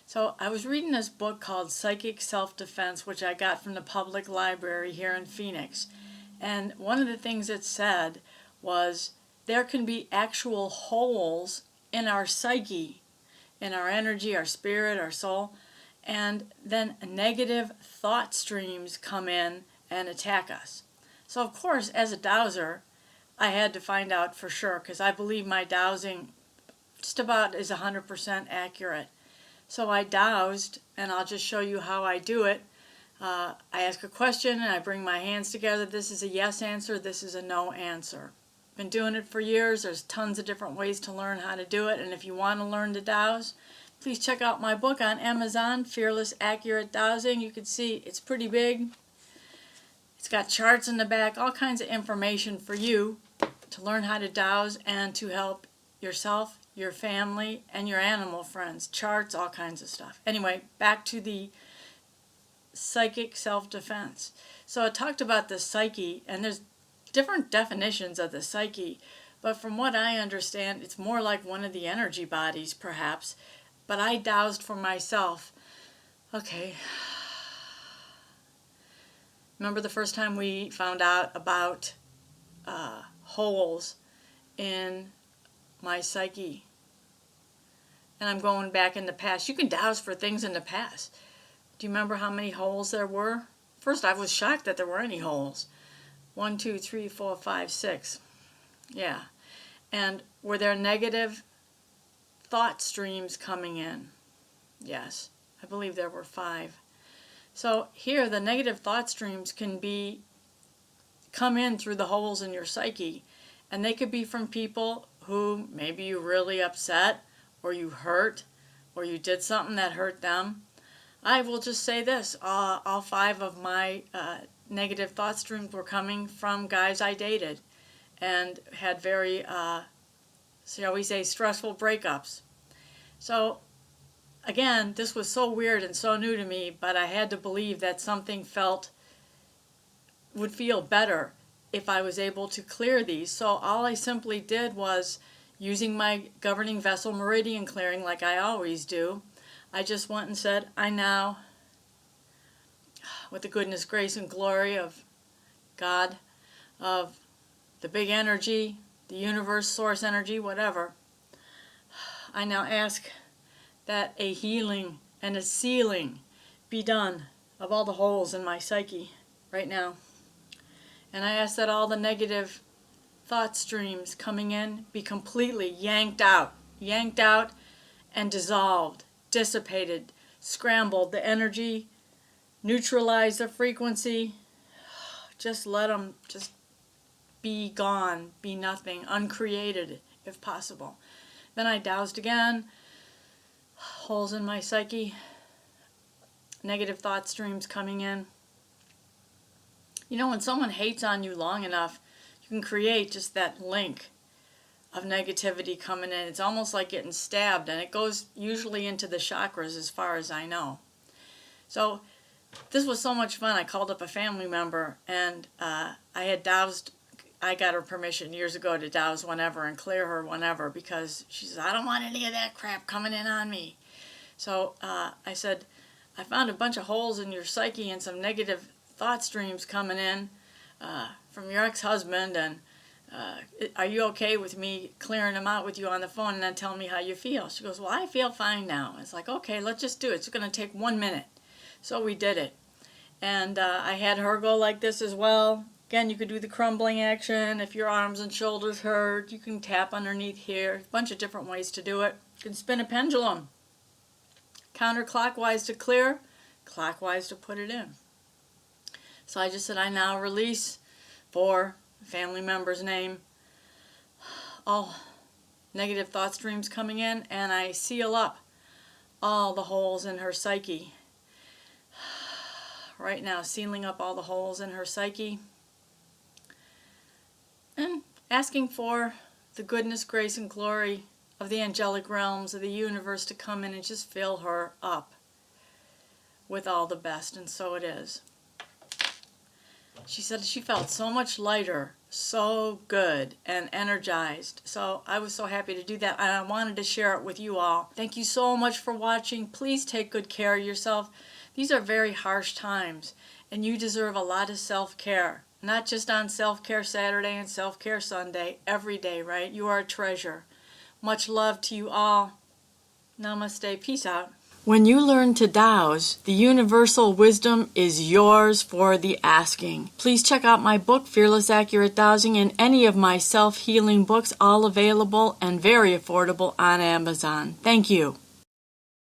So I was reading this book called Psychic Self-Defense, which I got from the public library here in Phoenix. And one of the things it said was there can be actual holes in our psyche, in our energy, our spirit, our soul, and then negative thought streams come in and attack us. So of course, as a dowser, I had to find out for sure, because I believe my dowsing just about is 100% accurate. So I dowsed, and I'll just show you how I do it. I ask a question and I bring my hands together. This is a yes answer, this is a no answer. Been doing it for years. There's tons of different ways to learn how to do it, and if you want to learn to douse, please check out my book on Amazon, Fearless Accurate Dowsing. You can see it's pretty big. It's got charts in the back, all kinds of information for you to learn how to douse and to help yourself, your family, and your animal friends. Charts, all kinds of stuff. Anyway, back to the psychic self-defense. So I talked about the psyche, and there's different definitions of the psyche, but from what I understand, it's more like one of the energy bodies, perhaps. But I dowsed for myself. Okay. Remember the first time we found out about holes in my psyche? And I'm going back in the past. You can douse for things in the past. Do you remember how many holes there were? First, I was shocked that there were any holes. 1, 2, 3, 4, 5, 6. Yeah. And were there negative thought streams coming in? Yes. I believe there were 5. So here, the negative thought streams can come in through the holes in your psyche. And they could be from people who maybe you really upset, or you hurt, or you did something that hurt them. I will just say this, all 5 of my negative thought streams were coming from guys I dated and had very, shall we say, stressful breakups. So again, this was so weird and so new to me, but I had to believe that something would feel better if I was able to clear these. So all I simply did was, using my governing vessel meridian clearing like I always do, I just went and said, I now, with the goodness, grace, and glory of God, of the big energy, the universe, source energy, whatever, I now ask that a healing and a sealing be done of all the holes in my psyche right now. And I ask that all the negative thought streams coming in be completely yanked out and dissolved, dissipated, scrambled, the energy, neutralize the frequency, just let them just be gone, be nothing, uncreated if possible. Then I doused again, holes in my psyche, negative thought streams coming in. You know, when someone hates on you long enough, you can create just that link of negativity coming in. It's almost like getting stabbed, and it goes usually into the chakras as far as I know. So this was so much fun. I called up a family member, and I had dowsed. I got her permission years ago to douse whenever and clear her whenever, because she says, I don't want any of that crap coming in on me. So I said, I found a bunch of holes in your psyche and some negative thought streams coming in from your ex-husband, and are you okay with me clearing them out with you on the phone and then telling me how you feel? She goes, well, I feel fine now. It's like, okay, let's just do it. It's going to take 1 minute. So we did it. And I had her go like this as well. Again, you could do the crumbling action. If your arms and shoulders hurt, you can tap underneath here. A bunch of different ways to do it. You can spin a pendulum. Counterclockwise to clear, clockwise to put it in. So I just said, I now release for family member's name all negative thought streams coming in, and I seal up all the holes in her psyche. Right now, sealing up all the holes in her psyche and asking for the goodness, grace, and glory of the angelic realms of the universe to come in and just fill her up with all the best, and so it is. She said she felt so much lighter, so good, and energized. So I was so happy to do that, and I wanted to share it with you all. Thank you so much for watching. Please take good care of yourself. These are very harsh times, and you deserve a lot of self-care. Not just on Self-Care Saturday and Self-Care Sunday, every day, right? You are a treasure. Much love to you all. Namaste. Peace out. When you learn to douse, the universal wisdom is yours for the asking. Please check out my book, Fearless Accurate Dowsing, and any of my self-healing books, all available and very affordable on Amazon. Thank you.